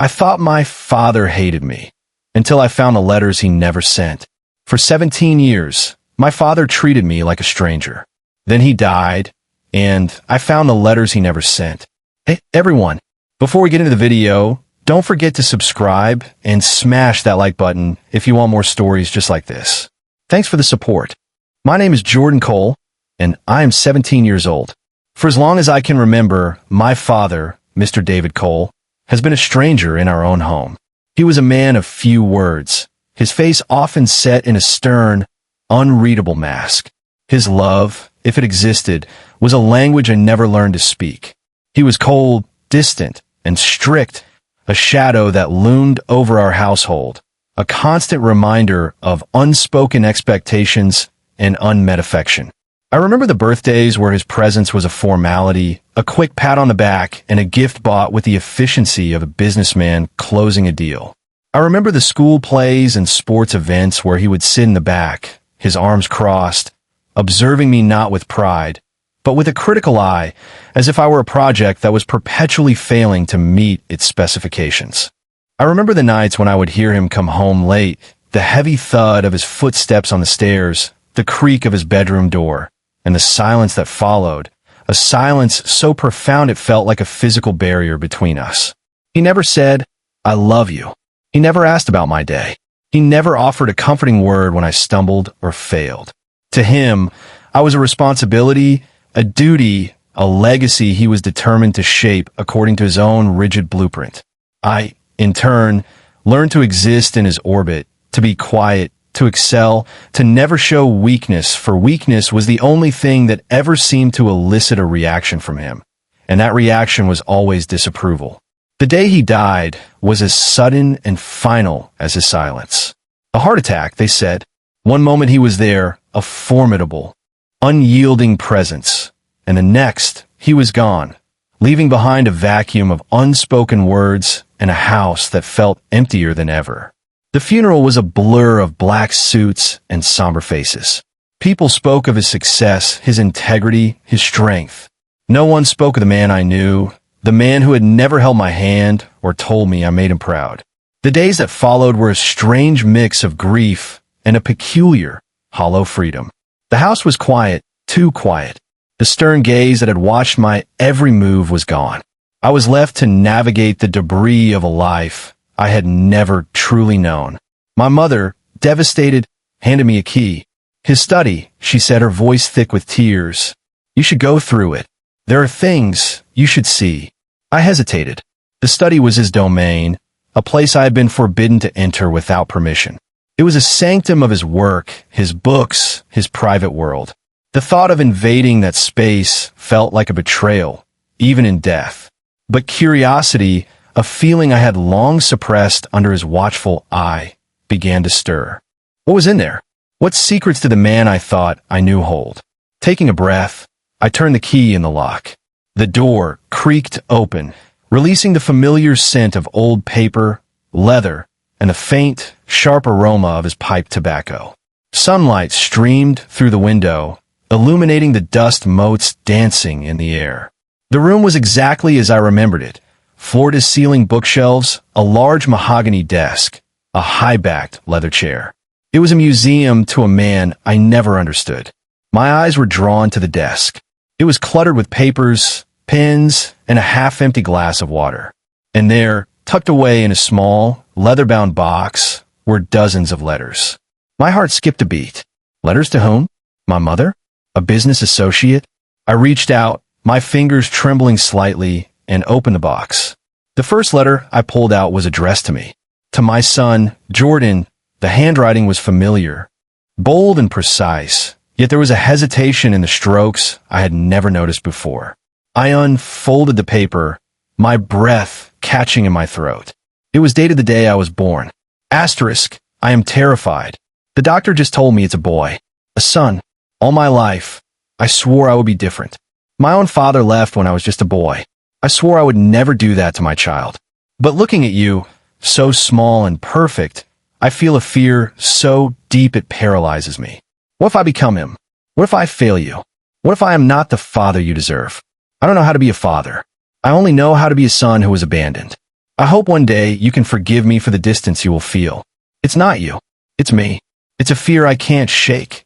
I thought my father hated me, until I found the letters he never sent. For 17 years, my father treated me like a stranger. Then he died, and I found the letters he never sent. Hey, everyone, before we get into the video, don't forget to subscribe and smash that like button if you want more stories just like this. Thanks for the support. My name is Jordan Cole, and I am 17 years old. For as long as I can remember, my father, Mr. David Cole, has been a stranger in our own home. He was a man of few words, his face often set in a stern, unreadable mask. His love, if it existed, was a language I never learned to speak. He was cold, distant, and strict, a shadow that loomed over our household, a constant reminder of unspoken expectations and unmet affection. I remember the birthdays where his presence was a formality, a quick pat on the back, and a gift bought with the efficiency of a businessman closing a deal. I remember the school plays and sports events where he would sit in the back, his arms crossed, observing me not with pride, but with a critical eye, as if I were a project that was perpetually failing to meet its specifications. I remember the nights when I would hear him come home late, the heavy thud of his footsteps on the stairs, the creak of his bedroom door, and the silence that followed, a silence so profound it felt like a physical barrier between us. He never said, "I love you." He never asked about my day. He never offered a comforting word when I stumbled or failed. To him, I was a responsibility, a duty, a legacy he was determined to shape according to his own rigid blueprint. I, in turn, learned to exist in his orbit, to be quiet, to excel, to never show weakness, for weakness was the only thing that ever seemed to elicit a reaction from him, and that reaction was always disapproval. The day he died was as sudden and final as his silence. A heart attack, they said. One moment he was there, a formidable, unyielding presence, and the next he was gone, leaving behind a vacuum of unspoken words and a house that felt emptier than ever. The funeral was a blur of black suits and somber faces. People spoke of his success, his integrity, his strength. No one spoke of the man I knew, the man who had never held my hand or told me I made him proud. The days that followed were a strange mix of grief and a peculiar, hollow freedom. The house was quiet, too quiet. The stern gaze that had watched my every move was gone. I was left to navigate the debris of a life I had never truly known. My mother, devastated, handed me a key. "His study," she said, her voice thick with tears. "You should go through it. There are things you should see." I hesitated. The study was his domain, a place I had been forbidden to enter without permission. It was a sanctum of his work, his books, his private world. The thought of invading that space felt like a betrayal, even in death. But curiosity, a feeling I had long suppressed under his watchful eye, began to stir. What was in there? What secrets did the man I thought I knew hold? Taking a breath, I turned the key in the lock. The door creaked open, releasing the familiar scent of old paper, leather, and the faint, sharp aroma of his pipe tobacco. Sunlight streamed through the window, illuminating the dust motes dancing in the air. The room was exactly as I remembered it. Floor-to-ceiling bookshelves, a large mahogany desk, a high-backed leather chair. It was a museum to a man I never understood. My eyes were drawn to the desk. It was cluttered with papers, pens, and a half-empty glass of water. And there, tucked away in a small, leather-bound box, were dozens of letters. My heart skipped a beat. Letters to whom? My mother? A business associate? I reached out, my fingers trembling slightly, and opened the box. The first letter I pulled out was addressed to me. To my son, Jordan. The handwriting was familiar, bold and precise, yet there was a hesitation in the strokes I had never noticed before. I unfolded the paper, my breath catching in my throat. It was dated the day I was born. Asterisk, I am terrified. The doctor just told me it's a boy, a son. All my life, I swore I would be different. My own father left when I was just a boy. I swore I would never do that to my child. But looking at you, so small and perfect, I feel a fear so deep it paralyzes me. What if I become him? What if I fail you? What if I am not the father you deserve? I don't know how to be a father. I only know how to be a son who was abandoned. I hope one day you can forgive me for the distance you will feel. It's not you. It's me. It's a fear I can't shake.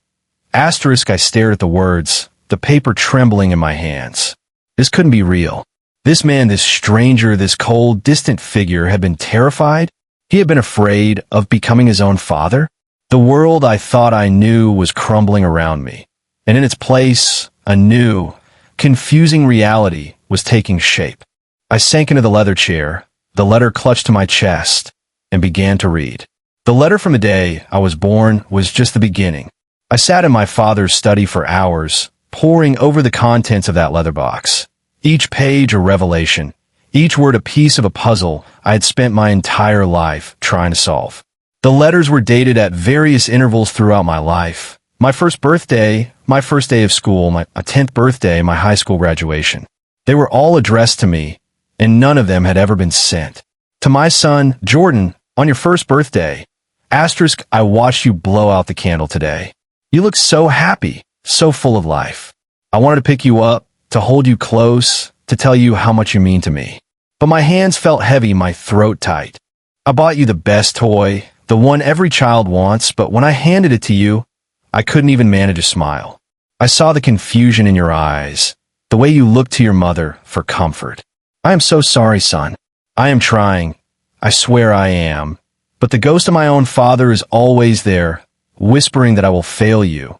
Asterisk, I stared at the words, the paper trembling in my hands. This couldn't be real. This man, this stranger, this cold, distant figure had been terrified. He had been afraid of becoming his own father. The world I thought I knew was crumbling around me, and in its place, a new, confusing reality was taking shape. I sank into the leather chair, the letter clutched to my chest, and began to read. The letter from the day I was born was just the beginning. I sat in my father's study for hours, poring over the contents of that leather box. Each page a revelation, each word a piece of a puzzle I had spent my entire life trying to solve. The letters were dated at various intervals throughout my life. My first birthday, my first day of school, my 10th birthday, my high school graduation. They were all addressed to me, and none of them had ever been sent. To my son, Jordan, on your first birthday, asterisk, I watched you blow out the candle today. You look so happy, so full of life. I wanted to pick you up, to hold you close, to tell you how much you mean to me. But my hands felt heavy, my throat tight. I bought you the best toy, the one every child wants, but when I handed it to you, I couldn't even manage a smile. I saw the confusion in your eyes, the way you looked to your mother for comfort. I am so sorry, son. I am trying. I swear I am. But the ghost of my own father is always there, whispering that I will fail you,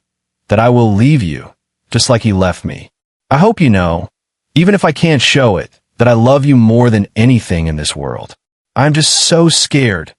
that I will leave you, just like he left me. I hope you know, even if I can't show it, that I love you more than anything in this world. I'm just so scared.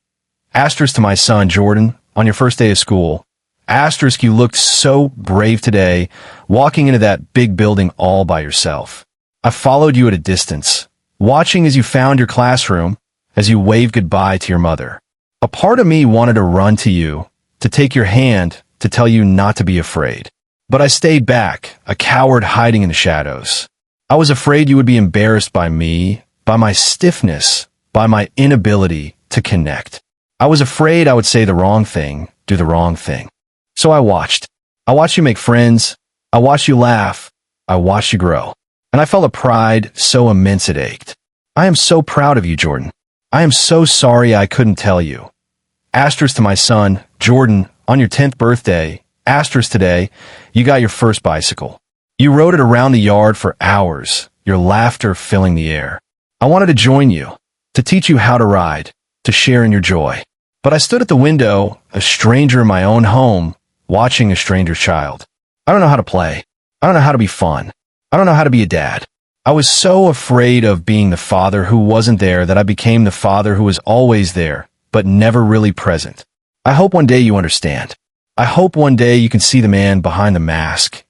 Asterisk to my son, Jordan, on your first day of school. Asterisk, you looked so brave today, walking into that big building all by yourself. I followed you at a distance, watching as you found your classroom, as you waved goodbye to your mother. A part of me wanted to run to you, to take your hand, to tell you not to be afraid. But I stayed back, a coward hiding in the shadows. I was afraid you would be embarrassed by me, by my stiffness, by my inability to connect. I was afraid I would say the wrong thing, do the wrong thing. So I watched. I watched you make friends. I watched you laugh. I watched you grow. And I felt a pride so immense it ached. I am so proud of you, Jordan. I am so sorry I couldn't tell you. Asterisk to my son, Jordan, on your 10th birthday, asterisk today, you got your first bicycle. You rode it around the yard for hours, your laughter filling the air. I wanted to join you, to teach you how to ride, to share in your joy. But I stood at the window, a stranger in my own home, watching a stranger's child. I don't know how to play. I don't know how to be fun. I don't know how to be a dad. I was so afraid of being the father who wasn't there that I became the father who was always there, but never really present. I hope one day you understand. I hope one day you can see the man behind the mask.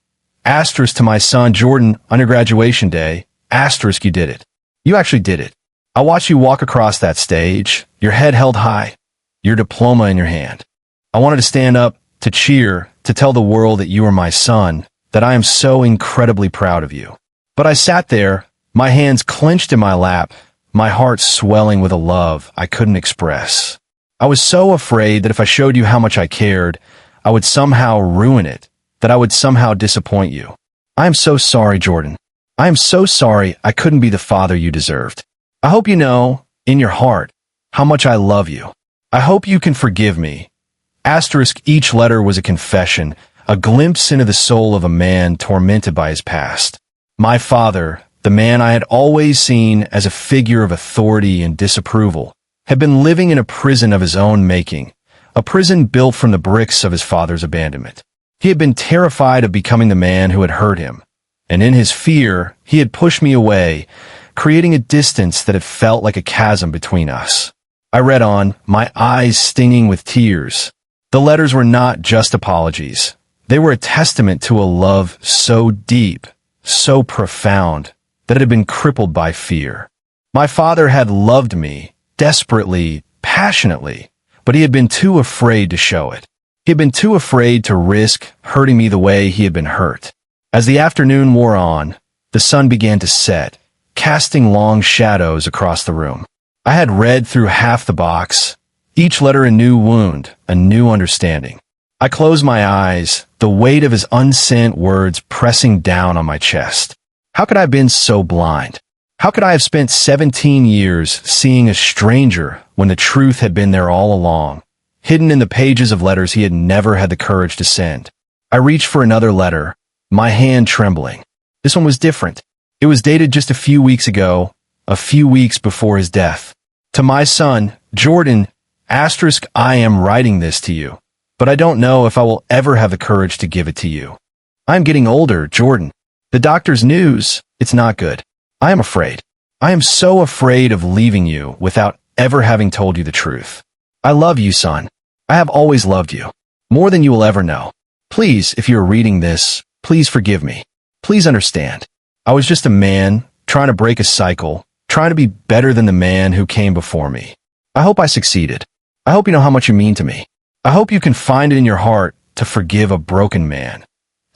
Asterisk to my son, Jordan, on your graduation day. Asterisk, you did it. You actually did it. I watched you walk across that stage, your head held high, your diploma in your hand. I wanted to stand up, to cheer, to tell the world that you were my son, that I am so incredibly proud of you. But I sat there, my hands clenched in my lap, my heart swelling with a love I couldn't express. I was so afraid that if I showed you how much I cared, I would somehow ruin it, that I would somehow disappoint you. I am so sorry, Jordan. I am so sorry I couldn't be the father you deserved. I hope you know, in your heart, how much I love you. I hope you can forgive me. Asterisk, each letter was a confession, a glimpse into the soul of a man tormented by his past. My father, the man I had always seen as a figure of authority and disapproval, had been living in a prison of his own making, a prison built from the bricks of his father's abandonment. He had been terrified of becoming the man who had hurt him, and in his fear, he had pushed me away, creating a distance that had felt like a chasm between us. I read on, my eyes stinging with tears. The letters were not just apologies. They were a testament to a love so deep, so profound, that it had been crippled by fear. My father had loved me, desperately, passionately, but he had been too afraid to show it. He had been too afraid to risk hurting me the way he had been hurt. As the afternoon wore on, the sun began to set, casting long shadows across the room. I had read through half the box, each letter a new wound, a new understanding. I closed my eyes, the weight of his unsent words pressing down on my chest. How could I have been so blind? How could I have spent 17 years seeing a stranger when the truth had been there all along, hidden in the pages of letters he had never had the courage to send? I reached for another letter, my hand trembling. This one was different. It was dated just a few weeks ago, a few weeks before his death. To my son, Jordan, asterisk, I am writing this to you, but I don't know if I will ever have the courage to give it to you. I am getting older, Jordan. The doctor's news, it's not good. I am afraid. I am so afraid of leaving you without ever having told you the truth. I love you, son. I have always loved you, more than you will ever know. Please, if you are reading this, please forgive me. Please understand. I was just a man trying to break a cycle, trying to be better than the man who came before me. I hope I succeeded. I hope you know how much you mean to me. I hope you can find it in your heart to forgive a broken man.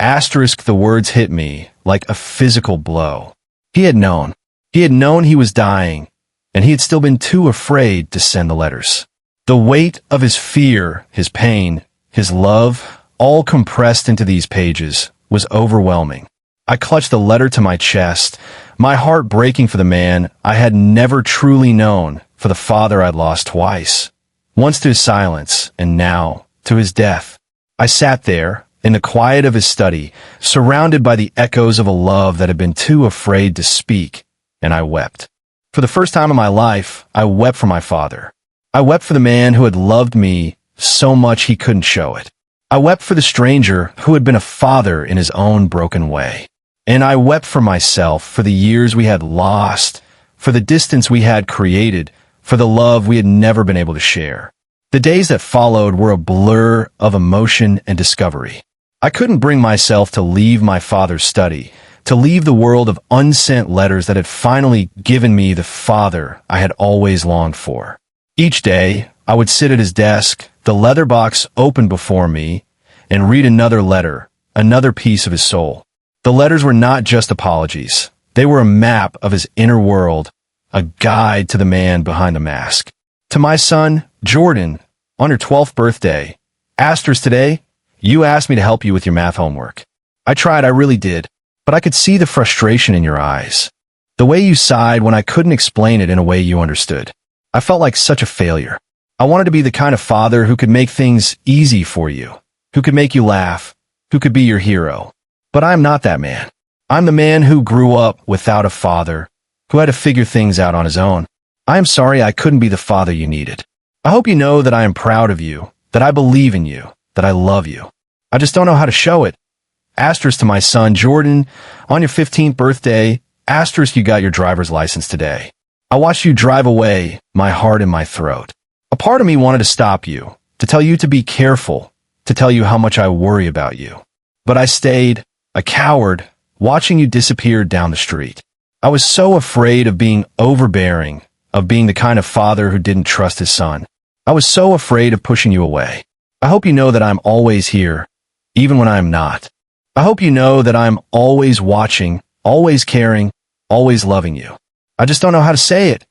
Asterisk, the words hit me like a physical blow. He had known. He had known he was dying, and he had still been too afraid to send the letters. The weight of his fear, his pain, his love, all compressed into these pages, was overwhelming. I clutched the letter to my chest, my heart breaking for the man I had never truly known, for the father I'd lost twice. Once to his silence, and now to his death. I sat there, in the quiet of his study, surrounded by the echoes of a love that had been too afraid to speak, and I wept. For the first time in my life, I wept for my father. I wept for the man who had loved me so much he couldn't show it. I wept for the stranger who had been a father in his own broken way. And I wept for myself, for the years we had lost, for the distance we had created, for the love we had never been able to share. The days that followed were a blur of emotion and discovery. I couldn't bring myself to leave my father's study, to leave the world of unsent letters that had finally given me the father I had always longed for. Each day, I would sit at his desk, the leather box open before me, and read another letter, another piece of his soul. The letters were not just apologies. They were a map of his inner world, a guide to the man behind the mask. To my son, Jordan, on your 12th birthday, asterisk today, you asked me to help you with your math homework. I tried, I really did, but I could see the frustration in your eyes. The way you sighed when I couldn't explain it in a way you understood. I felt like such a failure. I wanted to be the kind of father who could make things easy for you, who could make you laugh, who could be your hero. But I'm not that man. I'm the man who grew up without a father, who had to figure things out on his own. I am sorry I couldn't be the father you needed. I hope you know that I am proud of you, that I believe in you, that I love you. I just don't know how to show it. Asterisk to my son, Jordan, on your 15th birthday, asterisk you got your driver's license today. I watched you drive away, my heart in my throat. A part of me wanted to stop you, to tell you to be careful, to tell you how much I worry about you. But I stayed, a coward, watching you disappear down the street. I was so afraid of being overbearing, of being the kind of father who didn't trust his son. I was so afraid of pushing you away. I hope you know that I'm always here, even when I am not. I hope you know that I'm always watching, always caring, always loving you. I just don't know how to say it.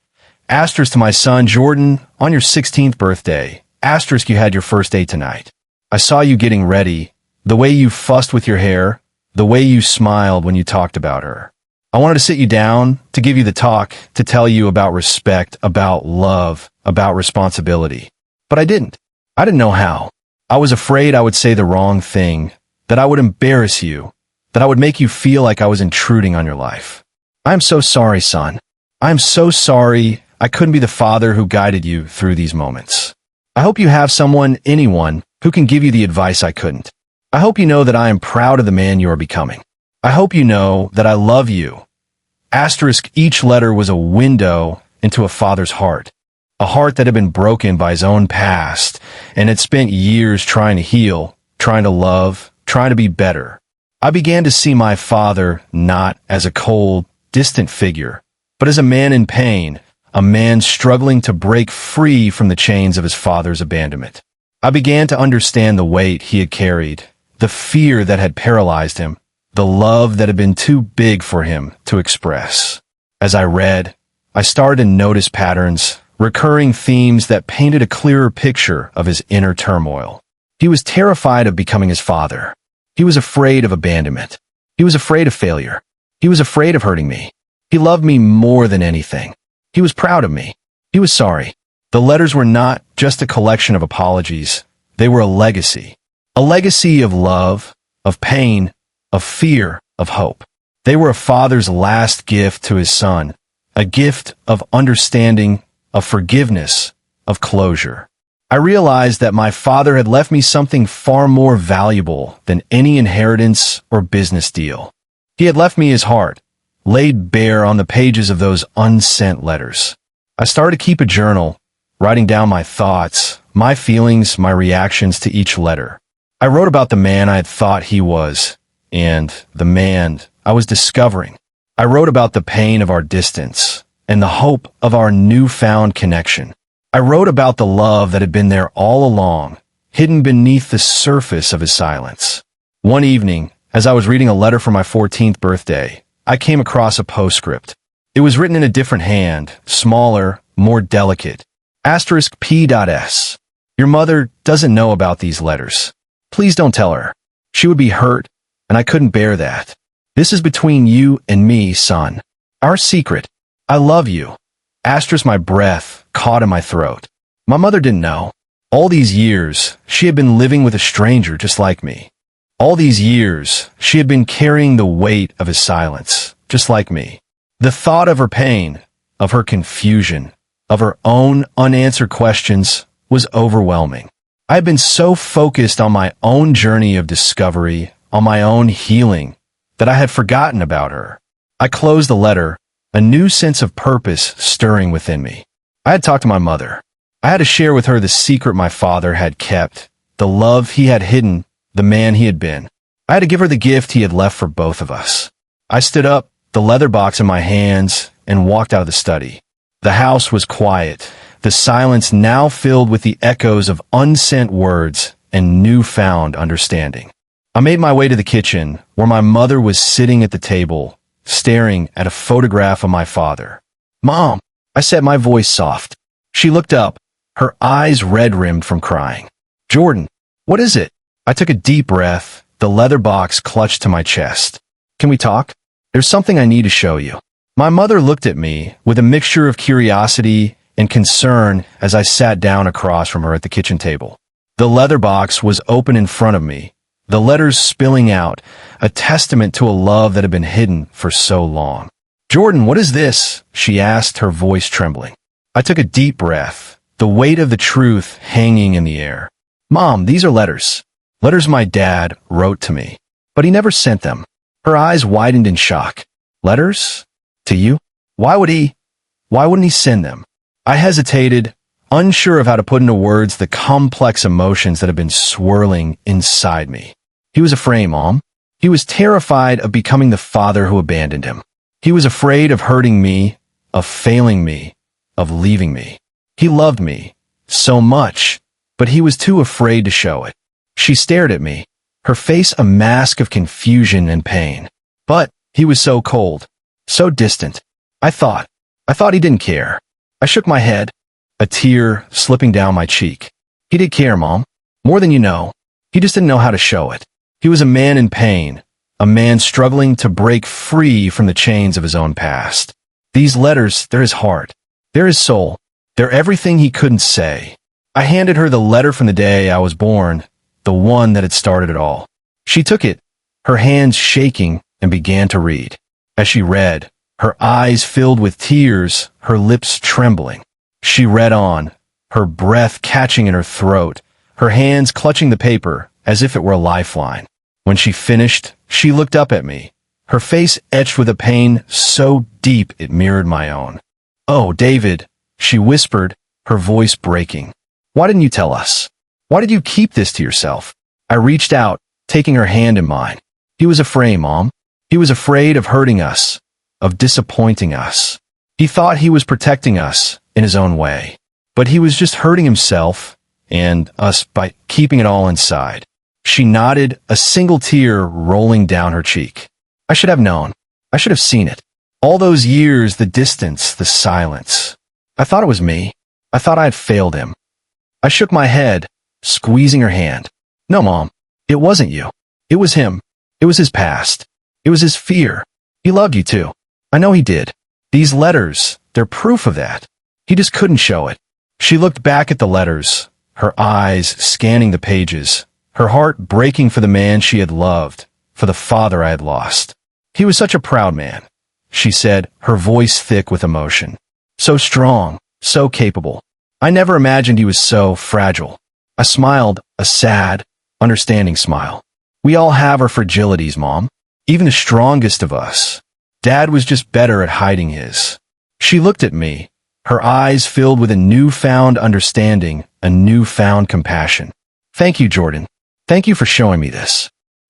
Asterisk to my son, Jordan, on your 16th birthday, asterisk you had your first date tonight. I saw you getting ready, the way you fussed with your hair, the way you smiled when you talked about her. I wanted to sit you down, to give you the talk, to tell you about respect, about love, about responsibility. But I didn't. I didn't know how. I was afraid I would say the wrong thing, that I would embarrass you, that I would make you feel like I was intruding on your life. I am so sorry, son. I am so sorry I couldn't be the father who guided you through these moments. I hope you have someone, anyone, who can give you the advice I couldn't. I hope you know that I am proud of the man you are becoming. I hope you know that I love you. Asterisk, each letter was a window into a father's heart. A heart that had been broken by his own past and had spent years trying to heal, trying to love, trying to be better. I began to see my father not as a cold, distant figure, but as a man in pain, a man struggling to break free from the chains of his father's abandonment. I began to understand the weight he had carried, the fear that had paralyzed him, the love that had been too big for him to express. As I read, I started to notice patterns, recurring themes that painted a clearer picture of his inner turmoil. He was terrified of becoming his father. He was afraid of abandonment. He was afraid of failure. He was afraid of hurting me. He loved me more than anything. He was proud of me. He was sorry. The letters were not just a collection of apologies. They were a legacy. A legacy of love, of pain, of fear, of hope. They were a father's last gift to his son, a gift of understanding, of forgiveness, of closure. I realized that my father had left me something far more valuable than any inheritance or business deal. He had left me his heart, laid bare on the pages of those unsent letters. I started to keep a journal, writing down my thoughts, my feelings, my reactions to each letter. I wrote about the man I had thought he was, and the man I was discovering. I wrote about the pain of our distance and the hope of our newfound connection. I wrote about the love that had been there all along, hidden beneath the surface of his silence. One evening, as I was reading a letter for my 14th birthday, I came across a postscript. It was written in a different hand, smaller, more delicate. *P.S. Your mother doesn't know about these letters. Please don't tell her. She would be hurt, and I couldn't bear that. This is between you and me, son. Our secret. I love you. My breath caught in my throat. My mother didn't know. All these years, she had been living with a stranger just like me. All these years, she had been carrying the weight of his silence, just like me. The thought of her pain, of her confusion, of her own unanswered questions was overwhelming. I had been so focused on my own journey of discovery, on my own healing, that I had forgotten about her. I closed the letter, a new sense of purpose stirring within me. I had talked to my mother. I had to share with her the secret my father had kept, the love he had hidden, the man he had been. I had to give her the gift he had left for both of us. I stood up, the leather box in my hands, and walked out of the study. The house was quiet, the silence now filled with the echoes of unsent words and newfound understanding. I made my way to the kitchen, where my mother was sitting at the table, staring at a photograph of my father. "Mom," I said, my voice soft. She looked up, her eyes red-rimmed from crying. "Jordan, what is it?" I took a deep breath, the leather box clutched to my chest. "Can we talk? There's something I need to show you." My mother looked at me with a mixture of curiosity and concern as I sat down across from her at the kitchen table. The leather box was open in front of me, the letters spilling out, a testament to a love that had been hidden for so long. "Jordan, what is this?" she asked, her voice trembling. I took a deep breath, the weight of the truth hanging in the air. "Mom, these are letters. Letters my dad wrote to me. But he never sent them." Her eyes widened in shock. "Letters? To you? Why wouldn't he send them?" I hesitated, unsure of how to put into words the complex emotions that had been swirling inside me. He was afraid, Mom. He was terrified of becoming the father who abandoned him. He was afraid of hurting me, of failing me, of leaving me. He loved me so much, but he was too afraid to show it. She stared at me, her face a mask of confusion and pain. But he was so cold, so distant. I thought he didn't care. I shook my head, a tear slipping down my cheek. "He did care, Mom. More than you know. He just didn't know how to show it. He was a man in pain, a man struggling to break free from the chains of his own past. These letters, they're his heart. They're his soul. They're everything he couldn't say." I handed her the letter from the day I was born, the one that had started it all. She took it, her hands shaking, and began to read. As she read, her eyes filled with tears, her lips trembling. She read on, her breath catching in her throat, her hands clutching the paper as if it were a lifeline. When she finished, she looked up at me, her face etched with a pain so deep it mirrored my own. "Oh, David," she whispered, her voice breaking. "Why didn't you tell us? Why did you keep this to yourself?" I reached out, taking her hand in mine. "He was afraid, Mom. He was afraid of hurting us, of disappointing us. He thought he was protecting us in his own way. But he was just hurting himself and us by keeping it all inside." She nodded, a single tear rolling down her cheek. "I should have known. I should have seen it. All those years, the distance, the silence. I thought it was me. I thought I had failed him." I shook my head, squeezing her hand. "No, Mom, it wasn't you. It was him. It was his past. It was his fear. He loved you too. I know he did. These letters, they're proof of that. He just couldn't show it. She looked back at the letters, her eyes scanning the pages, her heart breaking for the man she had loved, for the father I had lost. He was such a proud man, she said, her voice thick with emotion. So strong, so capable. I never imagined he was so fragile. I smiled, a sad, understanding smile. We all have our fragilities, Mom. Even the strongest of us. Dad was just better at hiding his. She looked at me, her eyes filled with a newfound understanding, a newfound compassion. Thank you, Jordan. Thank you for showing me this.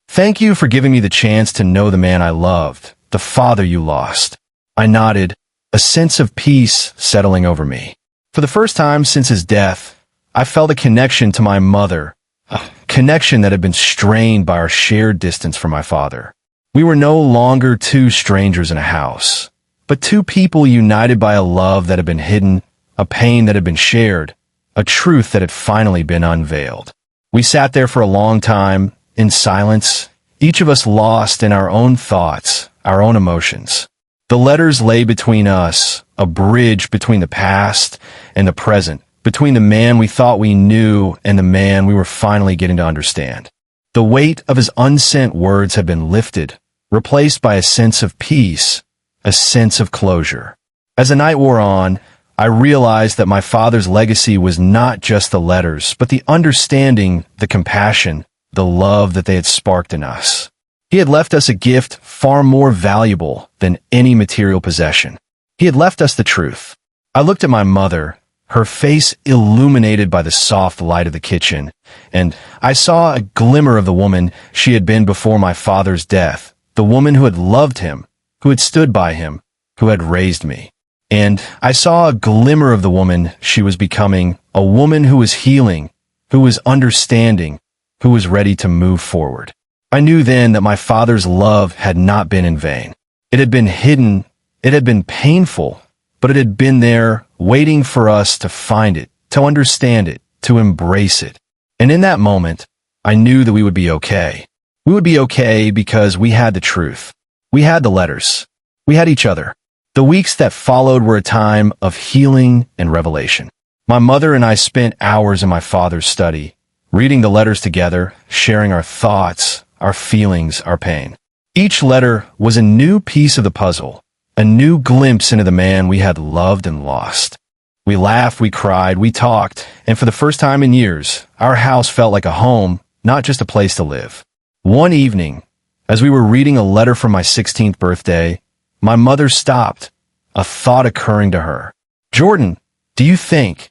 Thank you for giving me the chance to know the man I loved, the father you lost. I nodded, a sense of peace settling over me. For the first time since his death, I felt a connection to my mother, a connection that had been strained by our shared distance from my father. We were no longer two strangers in a house, but two people united by a love that had been hidden, a pain that had been shared, a truth that had finally been unveiled. We sat there for a long time, in silence, each of us lost in our own thoughts, our own emotions. The letters lay between us, a bridge between the past and the present, between the man we thought we knew and the man we were finally getting to understand. The weight of his unsent words had been lifted, replaced by a sense of peace, a sense of closure. As the night wore on, I realized that my father's legacy was not just the letters, but the understanding, the compassion, the love that they had sparked in us. He had left us a gift far more valuable than any material possession. He had left us the truth. I looked at my mother, her face illuminated by the soft light of the kitchen, and I saw a glimmer of the woman she had been before my father's death, the woman who had loved him, who had stood by him, who had raised me. And I saw a glimmer of the woman she was becoming, a woman who was healing, who was understanding, who was ready to move forward. I knew then that my father's love had not been in vain. It had been hidden, it had been painful, but it had been there waiting for us to find it, to understand it, to embrace it. And in that moment, I knew that we would be okay. We would be okay because we had the truth. We had the letters. We had each other. The weeks that followed were a time of healing and revelation. My mother and I spent hours in my father's study, reading the letters together, sharing our thoughts, our feelings, our pain. Each letter was a new piece of the puzzle, a new glimpse into the man we had loved and lost. We laughed, we cried, we talked, and for the first time in years, our house felt like a home, not just a place to live. One evening, as we were reading a letter from my 16th birthday, my mother stopped, a thought occurring to her. Jordan, do you think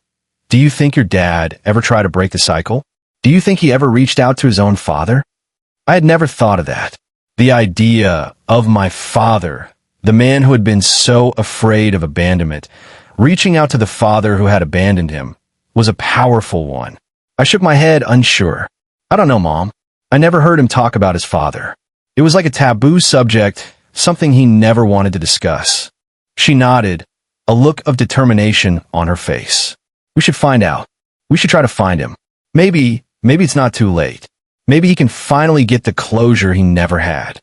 your dad ever tried to break the cycle? Do you think he ever reached out to his own father? I had never thought of that. The idea of my father, the man who had been so afraid of abandonment, reaching out to the father who had abandoned him, was a powerful one. I shook my head, unsure. I don't know, Mom. I never heard him talk about his father. It was like a taboo subject, something he never wanted to discuss. She nodded, a look of determination on her face. We should find out. We should try to find him. Maybe it's not too late. Maybe he can finally get the closure he never had.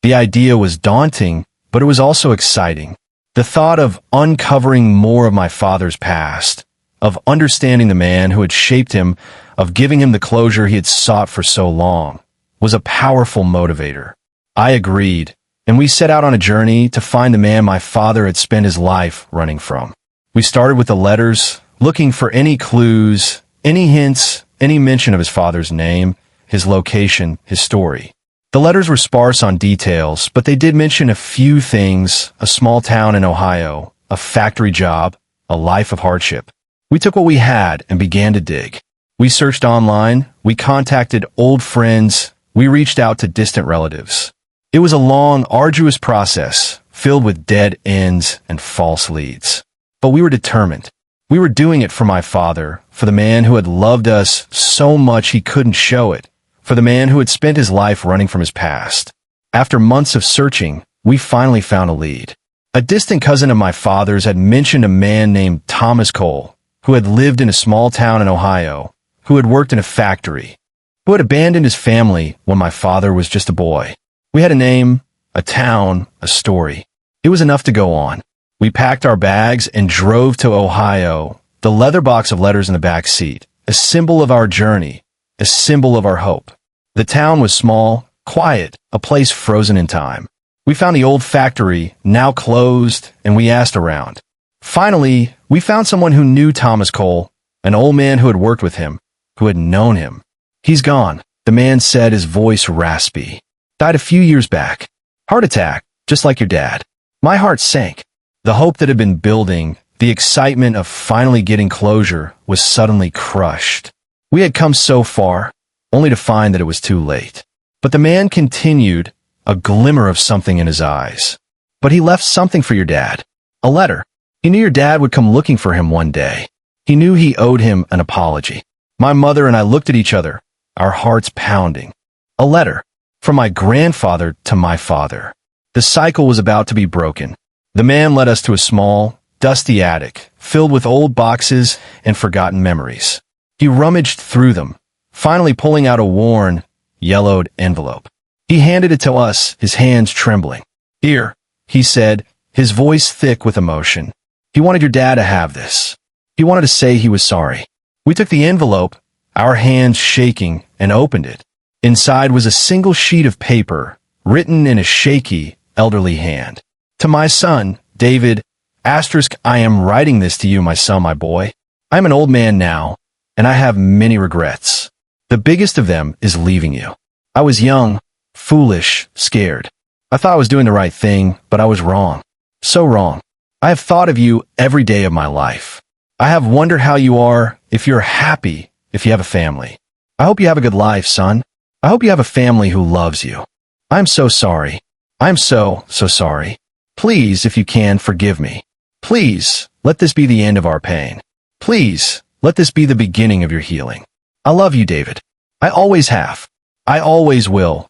The idea was daunting, but it was also exciting. The thought of uncovering more of my father's past, of understanding the man who had shaped him, of giving him the closure he had sought for so long, was a powerful motivator. I agreed, and we set out on a journey to find the man my father had spent his life running from. We started with the letters, looking for any clues, any hints, any mention of his father's name, his location, his story. The letters were sparse on details, but they did mention a few things: a small town in Ohio, a factory job, a life of hardship. We took what we had and began to dig. We searched online, we contacted old friends, we reached out to distant relatives. It was a long, arduous process, filled with dead ends and false leads. But we were determined. We were doing it for my father, for the man who had loved us so much he couldn't show it, for the man who had spent his life running from his past. After months of searching, we finally found a lead. A distant cousin of my father's had mentioned a man named Thomas Cole, who had lived in a small town in Ohio, who had worked in a factory, who had abandoned his family when my father was just a boy. We had a name, a town, a story. It was enough to go on. We packed our bags and drove to Ohio, the leather box of letters in the back seat, a symbol of our journey, a symbol of our hope. The town was small, quiet, a place frozen in time. We found the old factory, now closed, and we asked around. Finally, we found someone who knew Thomas Cole, an old man who had worked with him, who had known him. "He's gone," the man said, his voice raspy. "Died a few years back. Heart attack, just like your dad." My heart sank. The hope that had been building, the excitement of finally getting closure, was suddenly crushed. We had come so far, only to find that it was too late. But the man continued, a glimmer of something in his eyes. "But he left something for your dad. A letter. He knew your dad would come looking for him one day. He knew he owed him an apology." My mother and I looked at each other, our hearts pounding. A letter. From my grandfather to my father. The cycle was about to be broken. The man led us to a small, dusty attic, filled with old boxes and forgotten memories. He rummaged through them, finally pulling out a worn, yellowed envelope. He handed it to us, his hands trembling. "Here," he said, his voice thick with emotion. He wanted your dad to have this. He wanted to say he was sorry. We took the envelope, our hands shaking, and opened it. Inside was a single sheet of paper, written in a shaky, elderly hand. "To my son, David, I am writing this to you, my son, my boy. I am an old man now, and I have many regrets. The biggest of them is leaving you. I was young, foolish, scared. I thought I was doing the right thing, but I was wrong. So wrong. I have thought of you every day of my life. I have wondered how you are, if you're happy, if you have a family. I hope you have a good life, son. I hope you have a family who loves you. I'm so sorry. I'm so sorry. Please, if you can, forgive me. Please, let this be the end of our pain. Please, let this be the beginning of your healing. I love you, David. I always have. I always will."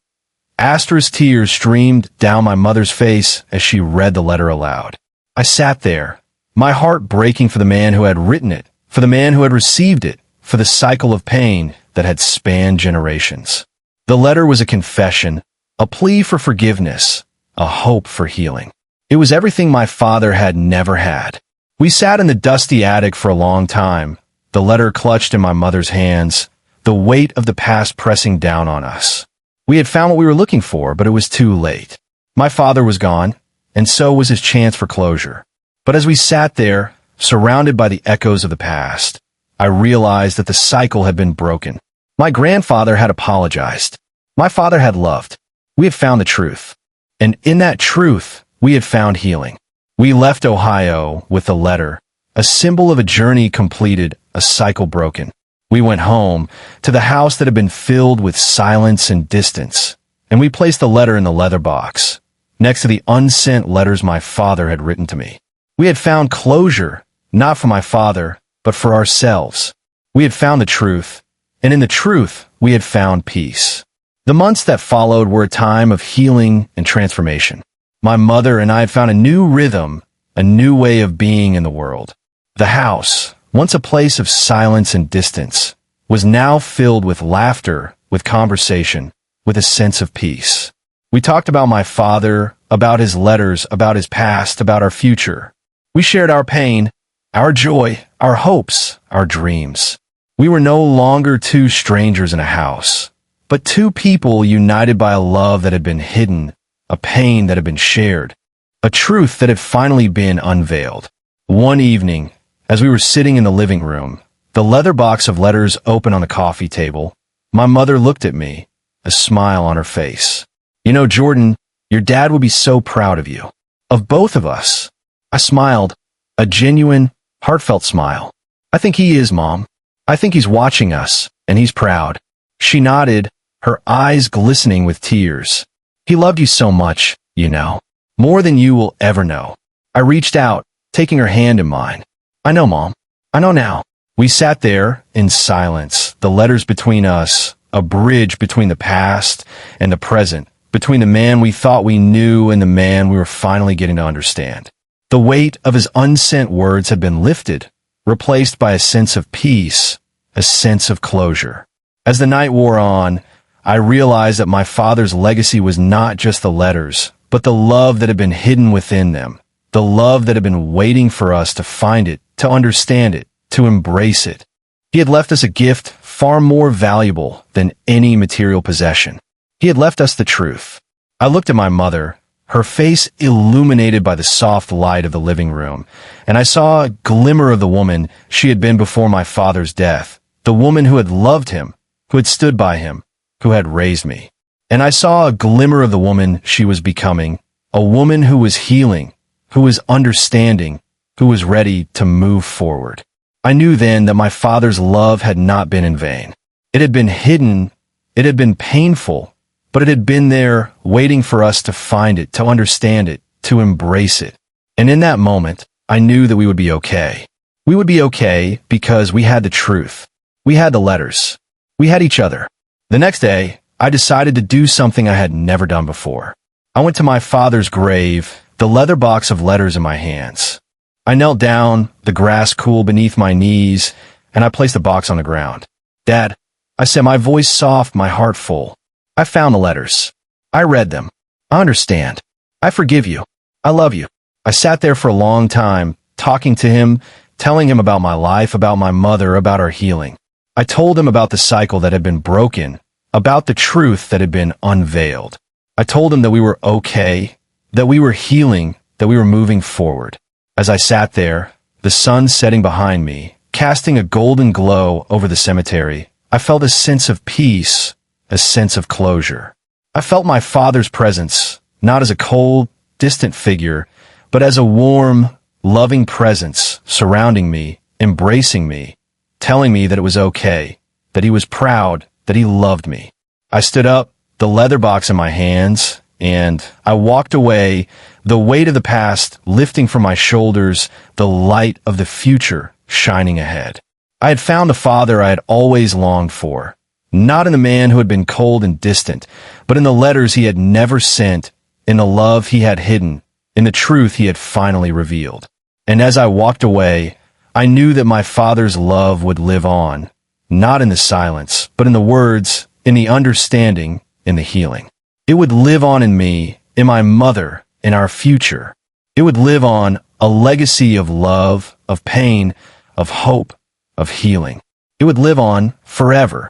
Astra's tears streamed down my mother's face as she read the letter aloud. I sat there, my heart breaking for the man who had written it, for the man who had received it, for the cycle of pain that had spanned generations. The letter was a confession, a plea for forgiveness, a hope for healing. It was everything my father had never had. We sat in the dusty attic for a long time, the letter clutched in my mother's hands, the weight of the past pressing down on us. We had found what we were looking for, but it was too late. My father was gone, and so was his chance for closure. But as we sat there, surrounded by the echoes of the past, I realized that the cycle had been broken. My grandfather had apologized. My father had loved. We had found the truth. And in that truth, we had found healing. We left Ohio with the letter, a symbol of a journey completed, a cycle broken. We went home, to the house that had been filled with silence and distance, and we placed the letter in the leather box, next to the unsent letters my father had written to me. We had found closure, not for my father, but for ourselves. We had found the truth, and in the truth, we had found peace. The months that followed were a time of healing and transformation. My mother and I had found a new rhythm, a new way of being in the world. The house, once a place of silence and distance, was now filled with laughter, with conversation, with a sense of peace. We talked about my father, about his letters, about his past, about our future. We shared our pain, our joy, our hopes, our dreams. We were no longer two strangers in a house, but two people united by a love that had been hidden, a pain that had been shared, a truth that had finally been unveiled. One evening, as we were sitting in the living room, the leather box of letters open on the coffee table, my mother looked at me, a smile on her face. "You know, Jordan, your dad would be so proud of you. Of both of us." I smiled, a genuine, heartfelt smile. "I think he is, Mom. I think he's watching us, and he's proud." She nodded, her eyes glistening with tears. "He loved you so much, you know. More than you will ever know." I reached out, taking her hand in mine. "I know, Mom. I know now." We sat there, in silence, the letters between us, a bridge between the past and the present, between the man we thought we knew and the man we were finally getting to understand. The weight of his unsent words had been lifted, replaced by a sense of peace, a sense of closure. As the night wore on, I realized that my father's legacy was not just the letters, but the love that had been hidden within them, the love that had been waiting for us to find it, to understand it, to embrace it. He had left us a gift far more valuable than any material possession. He had left us the truth. I looked at my mother, her face illuminated by the soft light of the living room, and I saw a glimmer of the woman she had been before my father's death, the woman who had loved him, who had stood by him, who had raised me. And I saw a glimmer of the woman she was becoming, a woman who was healing, who was understanding, who was ready to move forward. I knew then that my father's love had not been in vain. It had been hidden, it had been painful, but it had been there waiting for us to find it, to understand it, to embrace it. And in that moment, I knew that we would be okay. We would be okay because we had the truth. We had the letters. We had each other. The next day, I decided to do something I had never done before. I went to my father's grave, the leather box of letters in my hands. I knelt down, the grass cool beneath my knees, and I placed the box on the ground. "Dad," I said, my voice soft, my heart full. "I found the letters. I read them. I understand. I forgive you. I love you." I sat there for a long time, talking to him, telling him about my life, about my mother, about our healing. I told him about the cycle that had been broken, about the truth that had been unveiled. I told him that we were okay, that we were healing, that we were moving forward. As I sat there, the sun setting behind me, casting a golden glow over the cemetery, I felt a sense of peace, a sense of closure. I felt my father's presence, not as a cold, distant figure, but as a warm, loving presence surrounding me, embracing me, telling me that it was okay, that he was proud, that he loved me. I stood up, the leather box in my hands, and I walked away, the weight of the past lifting from my shoulders, the light of the future shining ahead. I had found the father I had always longed for, not in the man who had been cold and distant, but in the letters he had never sent, in the love he had hidden, in the truth he had finally revealed. And as I walked away, I knew that my father's love would live on, not in the silence, but in the words, in the understanding, in the healing. It would live on in me, in my mother, in our future. It would live on, a legacy of love, of pain, of hope, of healing. It would live on forever.